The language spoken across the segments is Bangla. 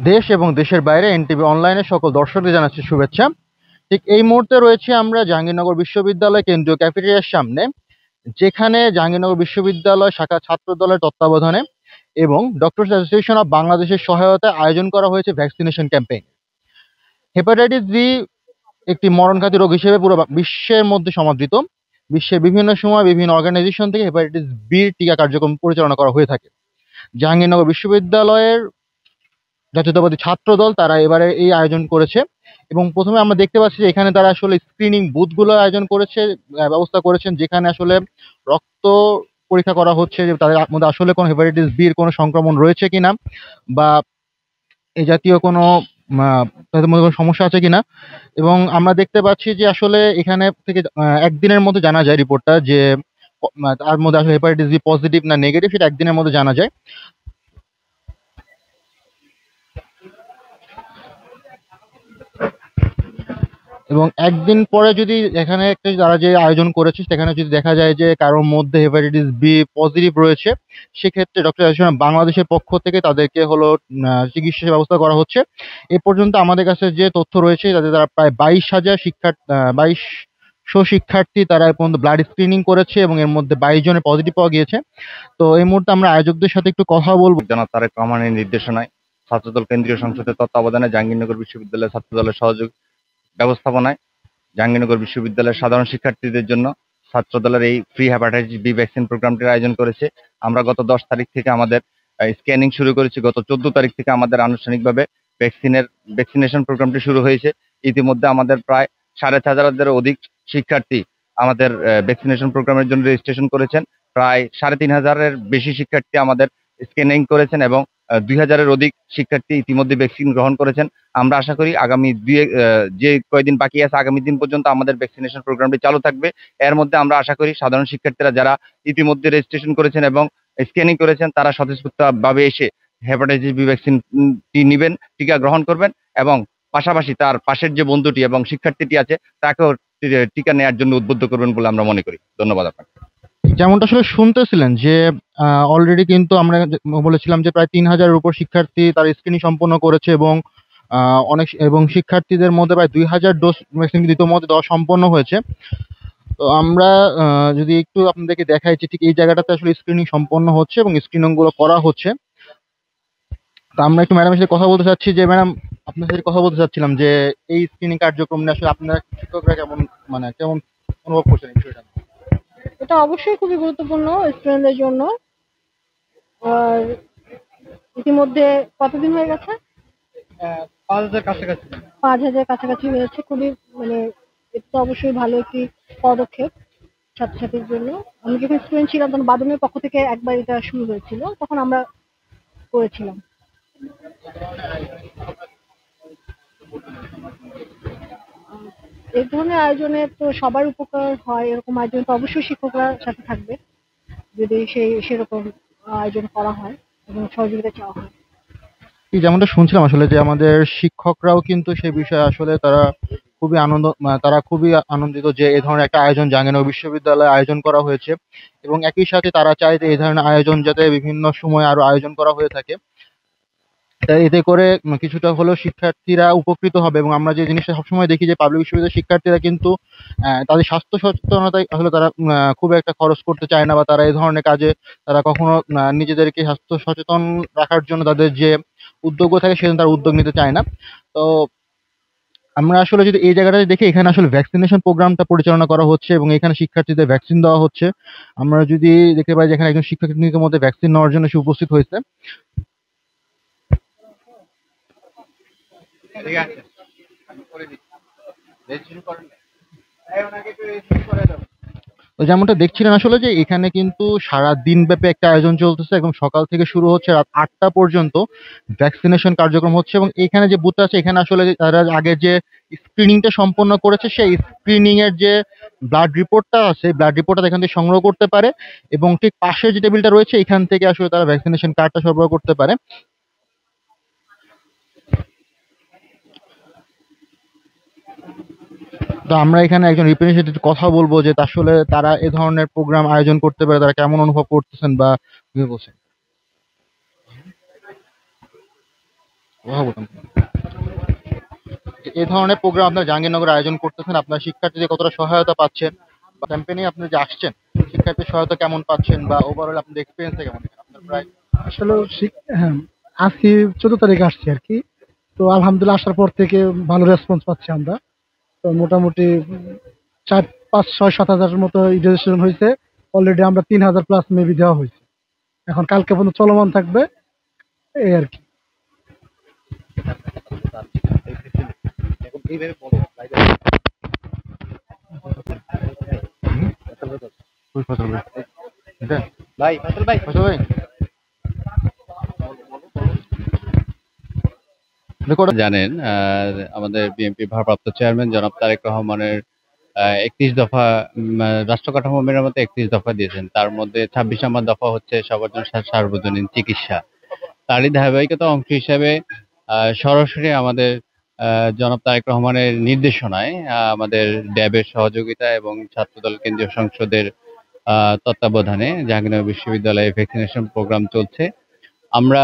দেশ এবং দেশের বাইরে এনটিভি অনলাইনের সকল দর্শকদের জানাচ্ছি শুভেচ্ছা। ঠিক এই মুহূর্তে রয়েছে আমরা জাহাঙ্গীরনগর বিশ্ববিদ্যালয় কেন্দ্রীয় ক্যাফেটেরিয়ার সামনে, যেখানে জাহাঙ্গীরনগর বিশ্ববিদ্যালয় শাখা ছাত্র দলের তত্ত্বাবধানে এবং ডক্টরস অ্যাসোসিয়েশন অব বাংলাদেশের সহায়তায় আয়োজন করা হয়েছে ভ্যাকসিনেশন ক্যাম্পেইন। হেপাটাইটিস বি একটি মরণঘাতী রোগ হিসেবে পুরো বিশ্বের মধ্যে সমাদৃত। বিশ্বের বিভিন্ন সময় বিভিন্ন অর্গানাইজেশন থেকে হেপাটাইটিস বির টিকা কার্যক্রম পরিচালনা করা হয়ে থাকে। জাহাঙ্গীরনগর বিশ্ববিদ্যালয়ের জাতীয়তাবাদী ছাত্র দল তারা এবারে এই আয়োজন করেছে এবং প্রথমে আমরা দেখতে পাচ্ছি যে এখানে তারা আসলে স্ক্রিনিং বুথগুলো আয়োজন করেছে, ব্যবস্থা করেছেন, যেখানে আসলে রক্ত পরীক্ষা করা হচ্ছে যে তাদের মধ্যে আসলে কোনো হেপাটাইটিস বি এর কোনো সংক্রমণ রয়েছে কিনা বা এই জাতীয় কোনো তাদের মধ্যে কোনো সমস্যা আছে কিনা। এবং আমরা দেখতে পাচ্ছি যে আসলে এখানে থেকে একদিনের মধ্যে জানা যায় রিপোর্টটা যে তার মধ্যে আসলে হেপাটাইটিস বি পজিটিভ না নেগেটিভ, সেটা একদিনের মধ্যে জানা যায়। এবং একদিন পরে যদি এখানে একটা যারা যে আয়োজন করেছে সেখানে যদি দেখা যায় যে কারোর মধ্যে হেপাটাইটিস বি পজিটিভ রয়েছে, সেক্ষেত্রে ডক্টর অ্যাসোসিয়েশন বাংলাদেশের পক্ষ থেকে তাদেরকে হলো চিকিৎসার ব্যবস্থা করা হচ্ছে। এ পর্যন্ত আমাদের কাছে যে তথ্য রয়েছে তাদের তারা প্রায় 22,000 শিক্ষার্থী তারা এ পর্যন্ত ব্লাড স্ক্রিনিং করেছে এবং এর মধ্যে 22 জনের পজিটিভ পাওয়া গিয়েছে। তো এই মুহূর্তে আমরা আয়োজকদের সাথে একটু কথা বলবো। জনাব তারেক রহমানের নির্দেশনায় ছাত্রদল কেন্দ্রীয় সংসদের তত্ত্বাবধানে জাহাঙ্গীরনগর বিশ্ববিদ্যালয়ের ছাত্রদলের সহযোগ ব্যবস্থাপনায় জাহাঙ্গীরনগর বিশ্ববিদ্যালয়ের সাধারণ শিক্ষার্থীদের জন্য ছাত্রদলের এই ফ্রি হেপাটাইটিস বি ভ্যাকসিন প্রোগ্রামটির আয়োজন করেছে। আমরা গত 10 তারিখ থেকে আমাদের স্ক্যানিং শুরু করেছি। গত 14 তারিখ থেকে আমাদের আনুষ্ঠানিকভাবে ভ্যাকসিনেশন প্রোগ্রামটি শুরু হয়েছে। ইতিমধ্যে আমাদের প্রায় 4,500-এর অধিক শিক্ষার্থী আমাদের ভ্যাকসিনেশন প্রোগ্রামের জন্য রেজিস্ট্রেশন করেছেন। প্রায় 3,500-এর বেশি শিক্ষার্থী আমাদের স্ক্যানিং করেছেন এবং 2,000-এর অধিক শিক্ষার্থী ইতিমধ্যে ভ্যাকসিন গ্রহণ করেছেন। আমরা আশা করি আগামী যে কয়দিন বাকি আছে আগামী দিন পর্যন্ত আমাদের ভ্যাকসিনেশন প্রোগ্রামটি চালু থাকবে। এর মধ্যে আমরা আশা করি সাধারণ শিক্ষার্থীরা যারা ইতিমধ্যে রেজিস্ট্রেশন করেছেন এবং স্ক্যানিং করেছেন তারা স্বতঃস্ফূর্তভাবে এসে হেপাটাইটিস বি ভ্যাকসিনটি নেবেন, টিকা গ্রহণ করবেন এবং পাশাপাশি তার পাশের যে বন্ধুটি এবং শিক্ষার্থীটি আছে তাকেও টিকা নেওয়ার জন্য উদ্বুদ্ধ করবেন বলে আমরা মনে করি। ধন্যবাদ আপনাকে। যেমনটা আসলে শুনতেছিলেন যে অলরেডি কিন্তু আমরা বলেছিলাম যে প্রায় 3,000-এর উপর শিক্ষার্থী তার স্ক্রিনিং সম্পন্ন করেছে এবং এবং শিক্ষার্থীদের মধ্যে প্রায় 2,000 ডোজ ভ্যাকসিন ইতিমধ্যে দেওয়া সম্পন্ন হয়েছে। তো আমরা যদি একটু আপনাদেরকে দেখাই যে ঠিক এই জায়গাটাতে আসলে স্ক্রিনিং সম্পন্ন হচ্ছে এবং স্ক্রিনিং গুলো করা হচ্ছে। তো আমরা একটু ম্যাডামের সাথে কথা বলতে চাচ্ছি যে ম্যাডাম, আপনার সাথে কথা বলতে চাচ্ছিলাম যে এই স্ক্রিনিং কার্যক্রম নিয়ে আসলে আপনারা শিক্ষকরা কেমন অনুভব করছেন এই বিষয়টা? এটা অবশ্যই খুবই গুরুত্বপূর্ণ স্টুডেন্টদের জন্য। আর ইতিমধ্যে কতদিন হয়ে গেছে? 5,000 কাছাকাছি। 5,000 কাছাকাছি হয়েছে। খুবই মানে এটা তো অবশ্যই ভালো একটি পদক্ষেপ ছাত্রছাত্রীর জন্য। আমি যখন স্টুডেন্ট ছিলাম তখন বাদনের পক্ষ থেকে একবার এটা শুরু হয়েছিল, তখন আমরা করেছিলাম। এই ধরনের আয়োজনে তো সবার উপকার হয়, এরকম আয়োজনে তো অবশ্যই শিক্ষকরা সাথে থাকবে যদি সেরকম আয়োজন করা হয় এবং সহযোগিতা চাওয়া হয়। যেমনটা শুনছিলাম আসলে যে আমাদের শিক্ষকরাও কিন্তু সেই বিষয়ে আসলে তারা খুবই আনন্দিত যে এই ধরনের একটা আয়োজন জাহাঙ্গীরনগর বিশ্ববিদ্যালয়ে আয়োজন করা হয়েছে এবং একই সাথে তারা চায় যে এই ধরনের আয়োজন যাতে বিভিন্ন সময় আরো আয়োজন করা হয়ে থাকে। এতে করে কিছুটা হলেও শিক্ষার্থীরা উপকৃত হবে এবং আমরা যে জিনিসটা সবসময় দেখি যে পাবলিক বিশ্ববিদ্যালয়ের শিক্ষার্থীরা কিন্তু তাদের স্বাস্থ্য সচেতনতায় আসলে তারা খুব একটা খরচ করতে চায় না বা তারা এই ধরনের কাজে তারা কখনো নিজেদেরকে স্বাস্থ্য সচেতন রাখার জন্য তাদের যে উদ্যোগও থাকে সেজন্য তারা উদ্যোগ নিতে চায় না। তো আমরা আসলে যদি এই জায়গাটাতে দেখি এখানে আসলে ভ্যাকসিনেশন প্রোগ্রামটা পরিচালনা করা হচ্ছে এবং এখানে শিক্ষার্থীদের ভ্যাকসিন দেওয়া হচ্ছে। আমরা যদি দেখতে পাই যে এখানে একজন শিক্ষার্থীর মধ্যে ভ্যাকসিন নেওয়ার জন্য সে উপস্থিত হয়েছে। ঠিক আছে, আমি করে দিচ্ছি। রেজিস্ট্রেশন করেন না? তো যেমনটা দেখছিলেন আসলে যে এখানে কিন্তু সারা দিন ব্যাপী একটা আয়োজন চলতেছে এবং সকাল থেকে শুরু হচ্ছে রাত 8টা পর্যন্ত ভ্যাকসিনেশন কার্যক্রম হচ্ছে এবং এখানে যে বুথ আছে এখানে আসলে তারা আগে যে স্ক্রিনিংটা সম্পন্ন করেছে সেই স্ক্রিনিং এর যে ব্লাড রিপোর্টটা আছে ব্লাড রিপোর্টটা এখান থেকে সংগ্রহ করতে পারে এবং ঠিক পাশের যে টেবিলটা রয়েছে এখান থেকে আসলে তারা ভ্যাকসিনেশন কার্ডটা সরবরাহ করতে পারে। তো আমরা এখানে একজন রিপ্রেজেন্টেটিভ কথা বলবো যে আসলে তারা এ ধরনের প্রোগ্রাম আয়োজন করতে পারে তারা কেমন অনুভব করতেছেন বা কি বলছেন। এই ধরনের প্রোগ্রাম আপনার জাহাঙ্গীরনগরে আয়োজন করতেছেন, আপনার শিক্ষার্থীদের কতটা সহায়তা পাচ্ছেন, বা ক্যাম্পেইনে আপনি যে আসছেন শিক্ষার্থীর সহায়তা কেমন পাচ্ছেন, বা ওভারঅল আপনাদের এক্সপিরিয়েন্সটা কেমন আপনার প্রায়। আসলে হ্যাঁ, আজকে 14 তারিখে আসছি আর কি। তো আলহামদুলিল্লাহ আসার পর থেকে ভালো রেসপন্স পাচ্ছি আমরা। তো মোটামুটি 4, 5, 6, 7 হাজারের মতো রেজিস্ট্রেশন হয়েছে। অলরেডি আমরা 3,000+ মেবি দেওয়া হয়েছে। এখন কালকে পর্যন্ত চলমান থাকবে এই আর কি। ভাই ফয়সাল ভাই জানেন আমাদের বিএনপি ভারপ্রাপ্ত চেয়ারম্যান জনাব তারেক রহমানের 31 দফা রাষ্ট্র কাঠামো মেরামতে 31 দফা দিয়েছেন। তার মধ্যে 26 নম্বর দফা হচ্ছে সবার জন্য সার্বজনীন চিকিৎসা। তারই ধারাবাহিকতা অংশ হিসাবে সরাসরি আমাদের জনাব তারেক রহমানের নির্দেশনায় আমাদের ড্যাবের সহযোগিতা এবং ছাত্রদল কেন্দ্রীয় সংসদের তত্ত্বাবধানে জাহাঙ্গীরনগর বিশ্ববিদ্যালয়ে ভ্যাকসিনেশন প্রোগ্রাম চলছে। আমরা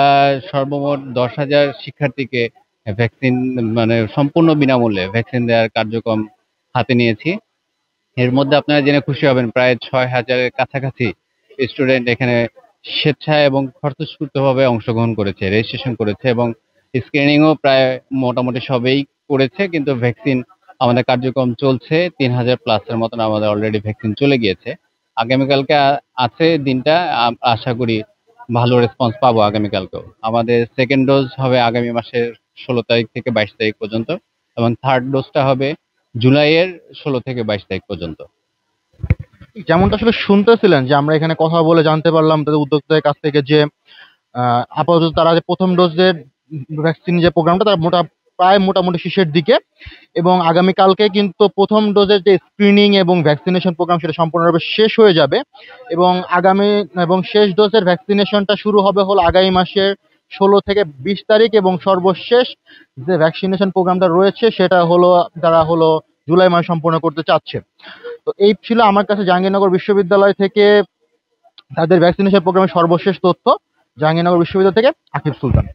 সর্বমোট 10,000 শিক্ষার্থীকে ভ্যাকসিন মানে সম্পূর্ণ বিনামূল্যে ভ্যাকসিন দেওয়ার কার্যক্রম হাতে নিয়েছি। এর মধ্যে আপনারা জেনে খুশি হবেন প্রায় 6,000-এর কাছাকাছি স্টুডেন্ট এখানে স্বেচ্ছায় এবং স্বতঃস্ফূর্তভাবে অংশগ্রহণ করেছে, রেজিস্ট্রেশন করেছে এবং স্ক্রিনিংও প্রায় মোটামুটি সবেই করেছে। কিন্তু ভ্যাকসিন আমাদের কার্যক্রম চলছে। 3,000+ এর মতন আমাদের অলরেডি ভ্যাকসিন চলে গিয়েছে। আগামীকালকে আছে দিনটা, আশা করি ভালো রেসপন্স পাবো আগামীকালকেও। আমাদের সেকেন্ড ডোজ হবে আগামী মাসের 16 তারিখ থেকে 22 তারিখ পর্যন্ত এবং থার্ড ডোজটা হবে জুলাইয়ের 16 থেকে 22 তারিখ পর্যন্ত। যেমনটা আসলে শুনতেছিলেন যে আমরা এখানে কথা বলে জানতে পারলাম তাদের উদ্যোক্তাদের কাছ থেকে যে আপাতত তারা যে প্রথম ডোজের ভ্যাকসিন যে প্রোগ্রামটা তারা প্রায় মোটামুটি শেষের দিকে, এবং আগামীকালকে কিন্তু প্রথম ডোজের যে স্ক্রিনিং এবং ভ্যাকসিনেশন প্রোগ্রাম সেটা সম্পূর্ণভাবে শেষ হয়ে যাবে এবং শেষ ডোজের ভ্যাকসিনেশনটা শুরু হবে হলো আগামী মাসের 16 থেকে 20 তারিখ, এবং সর্বশেষ যে ভ্যাকসিনেশন প্রোগ্রামটা রয়েছে সেটা হলো তারা হলো জুলাই মাসে সম্পূর্ণ করতে চাচ্ছে। তো এই ছিল আমার কাছে জাহাঙ্গীরনগর বিশ্ববিদ্যালয় থেকে তাদের ভ্যাকসিনেশন প্রোগ্রামের সর্বশেষ তথ্য। জাহাঙ্গীরনগর বিশ্ববিদ্যালয় থেকে আকিব সুলতান।